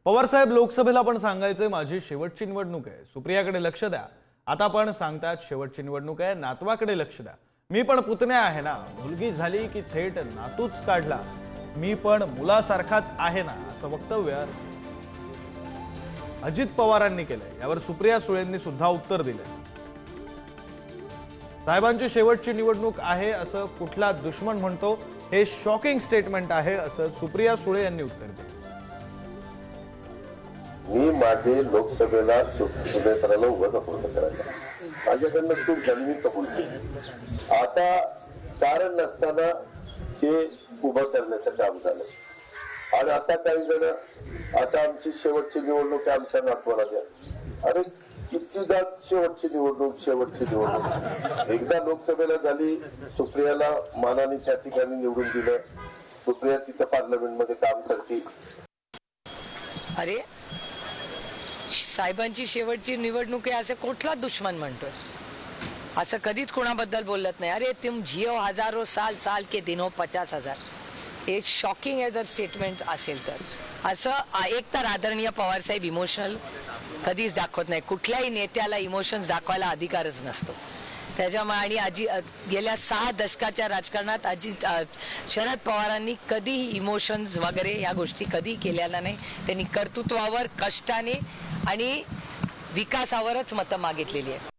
पवारसाहेब, लोकसभेला पण सांगायचे माझी शेवटची निवडणूक आहे, सुप्रियाकडे लक्ष द्या. आता पण सांगतात शेवटची निवडणूक आहे, नातवाकडे लक्ष द्या. मी पण पुतण्या आहे ना, मुलगी झाली की थेट नातूच काढला. मी पण मुलासारखाच आहे ना, असं वक्तव्य अजित पवारांनी केलंय. यावर सुप्रिया सुळेंनी सुद्धा उत्तर दिलंय. साहेबांची शेवटची निवडणूक आहे असं कुठला दुश्मन म्हणतो, हे शॉकिंग स्टेटमेंट आहे असं सुप्रिया सुळे यांनी उत्तर दिलं. मी माझे लोकसभेला सुप्रियाला उभं नको करायला, माझ्याकडनं चूक झाली, मी कबूल केली. आता कारण नसताना हे उभं करण्याचं काम झालं. आणि आता काही जण आता आमची शेवटची निवडणूक आमच्या नातवाला द्या. अरे कितीदा शेवटची निवडणूक एकदा लोकसभेला झाली, सुप्रियाला मानाने त्या ठिकाणी निवडून दिलं. सुप्रिया तिथं पार्लमेंट मध्ये काम करते. अरे साहेबांची शेवटची निवडणूक आहे असं कुठला दुश्मन म्हणतोय? असं कधीच कोणाबद्दल बोलत नाही. अरे तुम जियो हजारो साल, साल के दिनो 50,000. हे शॉकिंग आहे जर स्टेटमेंट असेल तर. असं एक तर आदरणीय पवार साहेब इमोशनल कधीच दाखवत नाही. कुठल्याही नेत्याला इमोशन्स दाखवायला अधिकारच नसतो. त्याच्यामुळे आणि गेल्या 6 दशकाच्या राजकारणात शरद पवारांनी कधीही इमोशन्स वगैरे या गोष्टी कधी केलेल्या नाही. त्यांनी कर्तृत्वावर, कष्टाने आणि विकासावरच मतं मागितलेली आहे.